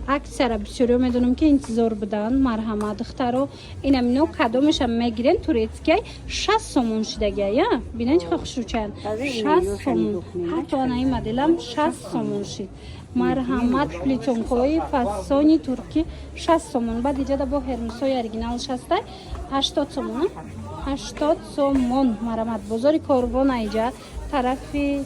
аксияра бисёриё медонам ки интизор будан. Марҳамат духтаро инам ино кадомашам мегирен турецкий 60 сомон шидагия я бинен чӣ хушрӯчан 60 сомон ҳатто анаи моделам 60 сомон шид. Марҳамат плитонкои фасони турки 60 сомон. Баъд иҷада бо ҳермисои оригиналш ҳастай 80 сомон. 80 сомон. Марҳамат бозори Корвон айҷа тарафи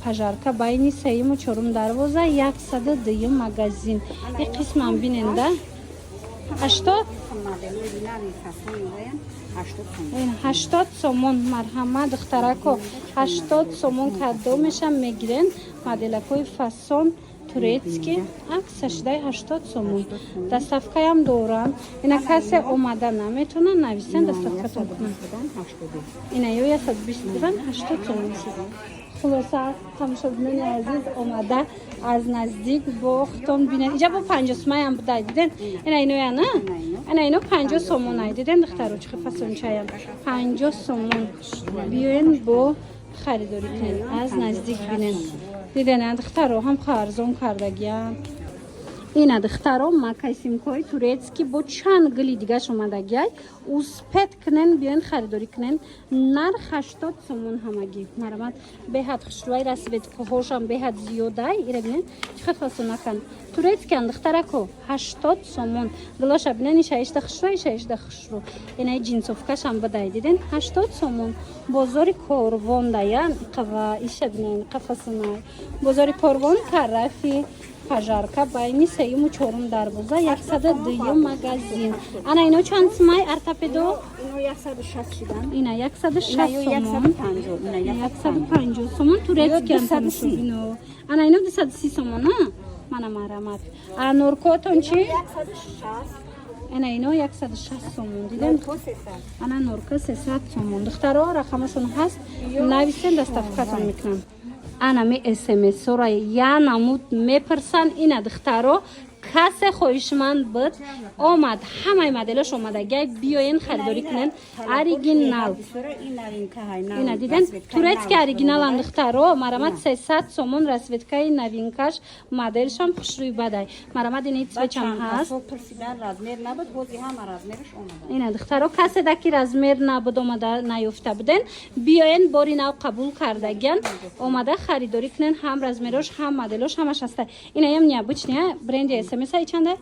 пажарка байни 3-ю 4-ум дарвоза 102 магазин. И қисмам биненда 80 80 сомон. Марҳамат духтарако 80 сомон кадомешам мегирен моделакои фасон турецки аксашдай 80 сомон. Доставкаям дорам. Ина касе омада наметона нависен доставкатон кунам. Ина ё 120 дирам 80 сомон шуд. Хулоса тамошобинони азиз омада аз наздик бо хутон бинед. Иҷа бо 50 сомаям будай диден. Ина иноя на? Ина ино 50 сомон ай диден духтаро чӣ фасончаям 50 сомон. Биёен бо харидорӣ кунен. Аз наздик бинен. Диден духтаро ҳам арзон кардагиян. Ина духтаро макасимкои турецки бо чанд гили дигаш омадагиай. Успет кунен биёен харидорӣ кунен. Нарх 80 сомон ҳамагӣ. Марҳамат беҳад хушрӯай расветкаҳошам беҳад зиёдай. Ира бинен чӣ фасонакан. Турецкиан духтарако 80 сомон. Гилоша бинен иша ишта хушрӯ иша ишта хушрӯ. Инаи ҷинсовкашам бадай диден 80 сомон. Бозори Корвон даян қава иша бинен қафасонай. Бозори Корвон тарафи пажарка байни 3-ю 4-ум дарвоза 102 магазин. Ана ино чанд сомай ортопедо? Ино 160 шидан. Ина 160 сомон. 150 сомон турецкиан тамошобино. Ана ино 230 сомон а? Мана марҳамат. А норкотон чӣ? 160. Ана ино 160 сомон. Дидем? Ана норка 300 сомон. Духтаро рақамашон ҳаст. Нависен доставкатон мекунам. Ана ми смс-ора я намуд мепарсан ина духтаро касе хоҳишманд буд омад ҳамаи моделаш омадагиай биёен харидорӣ кунен оригинал. Ина диден турецки оригиналан духтаро марҳамат 300 сомон расветкаи новинкаш моделшам хушрӯи бадай. Марҳамат ини цвечам ҳаст. Ина духтаро касе даки размер набуд омада наёфта буден биёен бори нав қабул кардагиян омада харидорӣ кунен ҳам размерош ҳам моделош ҳамаш ҳастай. Ина ям необычная бренди смс-ай чанда?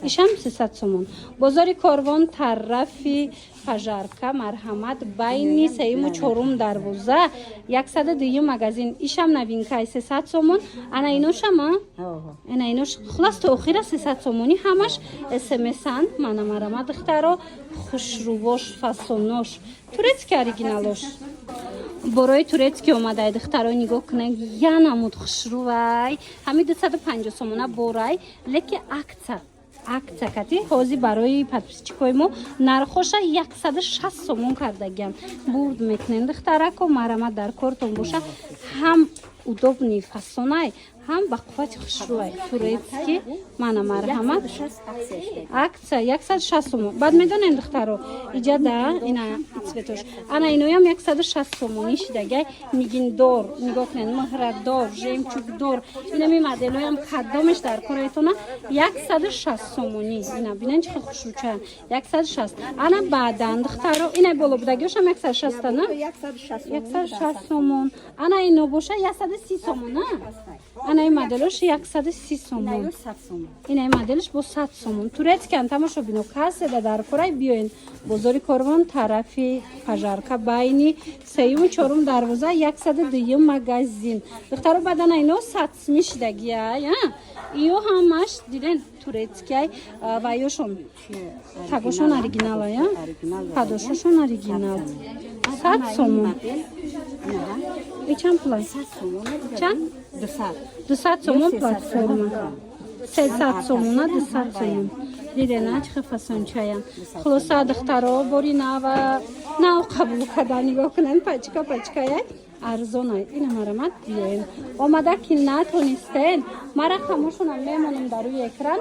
Ишам 300 сомон. Бозори Корвон тарафи пажарка марҳамат байни 3-ю 4-ум дарвоза 102 магазин. Ишам новинкаи 300 сомон. Ана иношама? Ана инош хулас то охира 300 сомони ҳамаш смс-анд. Мана марҳамат духтаро хушрӯвош фасонош турецки оригиналош. Борои турецки омадай духтаро нигоҳ кунед я намуд хушрӯвай ҳами 250 сомона борай леки акция кати ҳозир барои подписчикои мо нархоша 160 сомон кардагиям. Бурд мекунен духтарако марҳамат дар кортон боша ҳам удобни фасонай ҳам ба қуввати хушрӯай турецки мана марҳамат акция 160 сомон. Баъд медонен духтаро иҷада ина цветош ана иноям 160 сомони шидагай нигиндор нигоҳ кунен муҳрадор жемчугдор инами моделоям кадомеш дар коретона 160 сомони. Ина бинен чӣ хушрӯчаям 160. Ана баъдан духтаро ина боло будагиошам 160 ана 160 сомон. Ана ино боша 130 сомон а? Анаи моделош 130 сомон. Инаи моделш бо 100 сомон. Турецкиан тамошобино каседа дар корай биёен бозори Корвон тарафи пажарка байни 3-ю 4-ум дарвоза 102 магазин. Духтаро бадана ино 100 мишидагиай а? Иё ҳамаш диден турецкиай ва ёшон тагошон оригиналай а? Падошошон оригинал 100 сомон. Ичанд пулай? Чанд? 200 сомон платформа. 300 сомона 200 сомон. Дидена чӣ фасончаям. Хулоса духтаро бори нава нав қабул карда нигоҳ кунен пачкаяй арзонай. Ина марҳамат биёен. Омада ки натонистен мара хамошонам мемонам дар рӯи экран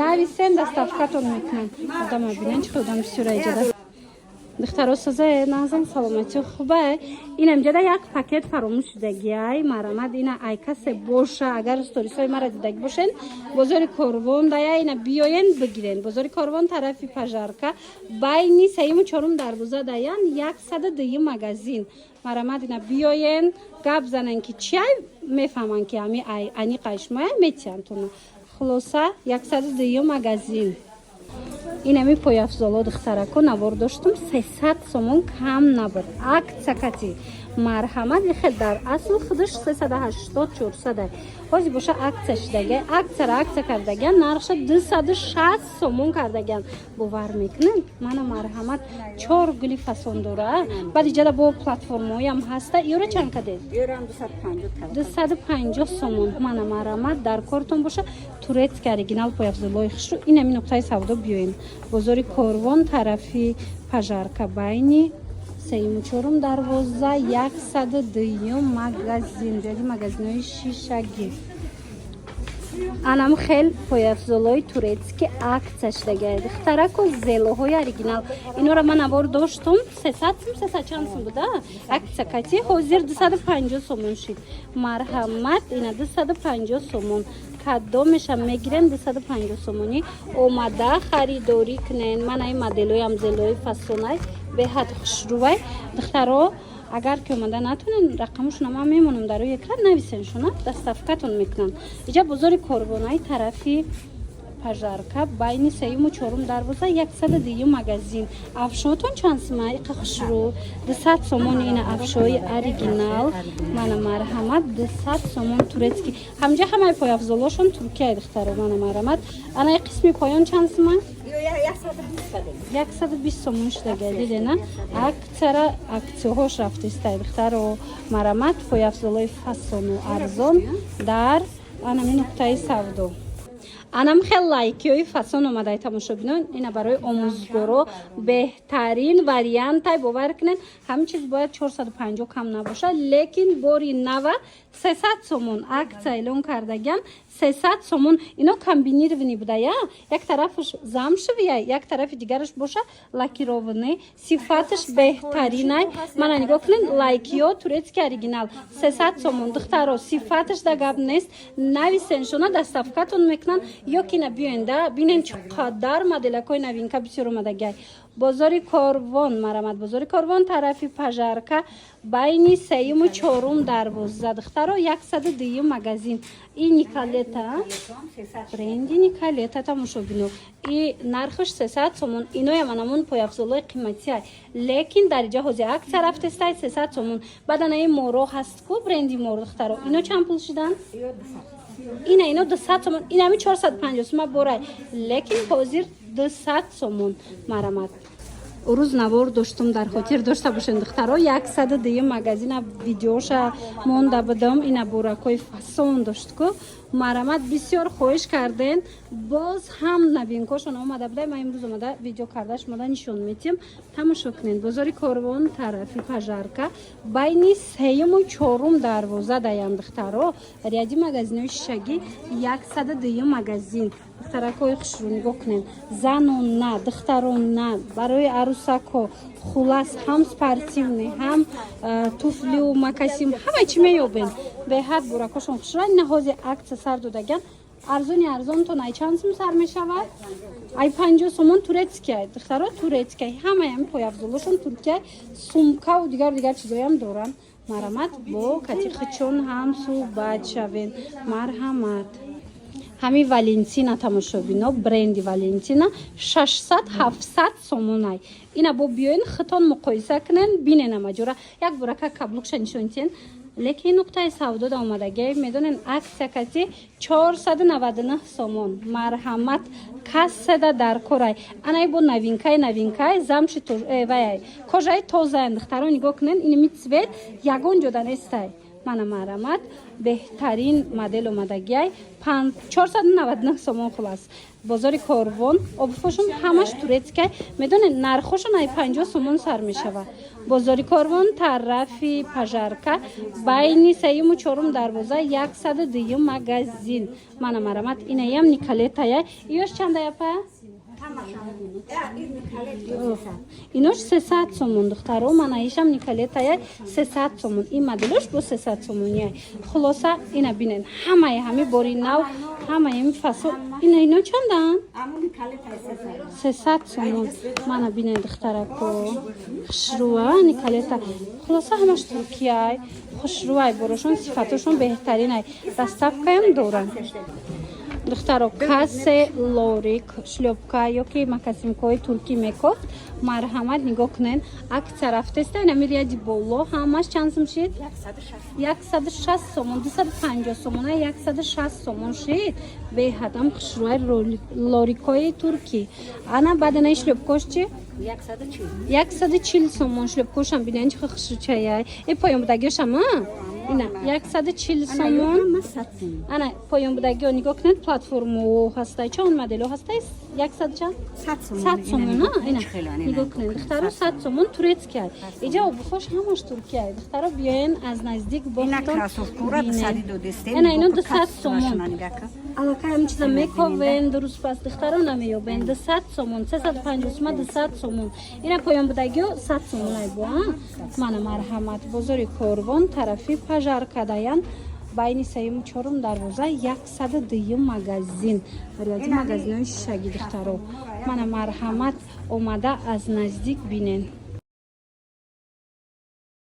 нависен доставкатон мекунам. Одама бинен чӣ одам бисёра иҷада. دخترها سازه نازم سلامتی خوبه. اینم جدا یک پاکت فراموش شدگی ای مرامد اینا ای کس باشه اگر استوریس های مرا دیدگ باشین بازار کاروان دایا اینا بیاین بگیرین. بازار کاروان طرفی پژارکا بین سیم و چهارم دروازه دایان 102 مغازین مرامد اینا بیاین گپ زنن که چی میفهمن که امی انی قشمه میتیان تونه خلاصه 102 مغازین. اینمی پای افزالا دخترکو نوار داشتم 300 سومون کم نبود. акция کتی مرحمت خیلی در اصل خودش 380 400 بازی باشه акция شدگه акция کردگن نرخش 260 سومون کردگن باور میکنن من مرحمت 4 گلی فسون دوره بعد جدا با پلتفرمایی هم هسته یورو چند کدید؟ یورو 250 سومون من مرحمت در کارتون باشه تورت اوریجینال پای افزالای خش رو اینمی نقطه سودا بیاین بازار کاروان طرفی پژارکا بینی سیم چهارم دروازه 102 مغازین جدی مغازینای شیشگی انم خیلی پای افزالای تورецки акция شدگه دخترکو زلوهای اوریجینال اینو را من نوار داشتم 300 چند سوم بوده акция کتی حاضر 250 سومون شد مرحمت اینا 250 سومون کادو میشه میگیرن 250 سومونی اومده خریداری کنن من این مدلوی هم زلوی فسونای به حد خوشروی دخترها اگر که اومده نتونن رقمشون هم میمونم در روی اکران نویسنشون دستافکتون میکنن اینجا بازار کاروانای طرفی پژارکا بین سیم و چهارم دروازه 102 مغازین افشاتون چانس ما خوشرو 200 سومون این افشای اوریجینال من مرحمت 200 سومون تورецки همجا همه پای افزالاشون ترکیه دخترو من مرحمت انا قسمی پایان چانس ما 120 سومون شده دیدین акция هاش رفته است دخترو مرحمت پای افزالای فسون و ارزان در انمی نقطه سودا انم خیلی لایکی فسون اومده تماشابینان اینا برای آموزگارا بهترین وریانت های باور کنین همین چیز باید 450 کم نباشه لیکن باری 90 300 سومون акция اعلان کردگن 300 سومون اینو کامبینیرовані بوده یا یک طرفش замшеве یک طرف دیگرش باشه لاکیرовані صفاتش بهترینه من نگاه کنین لایکیو تورецки اوریجینال 300 سومون دخترو صفاتش دگاب نیست نویسنشونا دستافکتون میکنن یا کی نبیونده ببینین چقدر مدلکای نوینکا بسیار اومده بازار کاروان مرامت بازار کاروان طرفی پژارکا بین سیم و چهارم دروازه دخترو 102 مغازین این نیکالتا برندی نیکالتا تماشابینو این نرخش 300 سومون اینو منمون پای افزالای قیمتی های لیکن در جا حوزه акция رفته است 300 سومون بعدن این مورو هست کو برندی مورو دخترو اینو چند پول شدن اینو 200 سومون اینمی 450 سومون برای لیکن حاضر 200 سومون مرامت روز نوار داشتم در خاطر داشته باشین دخترها 102 مغازین ویدیوشا مونده بدم اینا بورکای فسون داشت کو مرامت بسیار خوش کردن باز هم نوینکاشون اومده بوده من امروز اومده ویدیو کردش ماده نشون میتیم تماشا کنین بازار کاروان طرفی پژارکا بین سیم و چهارم دروازه دایم دخترها ریادی مغازینای شگی 102 مغازین دخترکای خوش رو نگاه کنین زنون نه دخترون نه برای عروسکو خلاص هم سپارتیونی هم توفلی و مکاسیم همه چی میابین به حد بورکاشون خوش رو نهازی акция سر دادگن ارزون تو نای چند سوم سر میشود ای 50 سومون تورецки دخترها تورецки همه هم پای افزالشون ترکیه سومکا و دیگر چیزایی هم دارن مرحمت با کتی خچون هم صحبت شوین مرحمت همین والنتینا تماشابینا برندی والنتینا 600 700 سومونای اینا با بیاین خطون مقایسه کنن بینن ماجرا یک برکه کابلوکش نشونتین لیکن نقطه سودا دا اومدگی میدونن акция کتی 499 سومون مرحمت کس در کورای انای با نوینکای زمشی تو وای کجای تازه اندخترو نگاه کنن این میتسوید یگون جدا نیسته من مرحمت بهترین مدل اومدگی 499 سومون خلاص بازار کاروان آبفاشون همش تورецки میدونه نرخشون ای 50 سومون سر میشوه بازار کاروان طرفی پژارکا بین سیم و چهارم دروازه 102 مغازین من مرحمت اینه هم نیکالتا ایش چنده یپا Инош 300 сомон духтаро, манаишам николетая 300 сомон. И моделош бо 300 сомония. Хулоса ина бинен. Ҳамаи бори нав, ҳамаи фасо. Ино чандан? 300 сомон. Мана бинен духтарако. Хушруа николета. Хулоса ҳамаш Туркияй. Хушруай борошон сифатошон беҳтаринай. Доставкаям дорам. Духтаро кассе лорик шлёпка ёки макасимкои туркӣ мекофт. Марҳамат нигоҳ кунен. Акция рафтеста ина мирияди боло ҳамаш чанд сом шид? 160 сомон, 250 сомон, 160 сомон шид. Беҳадам хушруай лорикои туркӣ. Ана баъданаи шлёпкош чи? 140 сомон шлёпкошам бинен чи хушручаяй. И поёнбудагиошама? Ина 140 сомон. Ана поёнбудагио нигоҳ кунед платформао ҳастай. Чанд модело ҳастай? 100 сомон, на? Ина нигоҳ кунед. Духтаро 100 сомон турецкий. Иҷа обухош ҳамаш туркияй. Духтаро биёен аз наздик бостон. Ина 200 сомон. Аллакаям чиза мековен, дуруст пас духтаро намеёбен. 200 сомон, 350 сомон, 200 сомон. Ина поёнбудагио 100 сомон айбо. Мана марҳамат. Бозори Корвон, тарафи Пажаркадаян. Байни 3-4 дарвоза 102 магазин. Рияди магазинои шишагӣ духтаро. Мана марҳамат омада аз наздик бинен.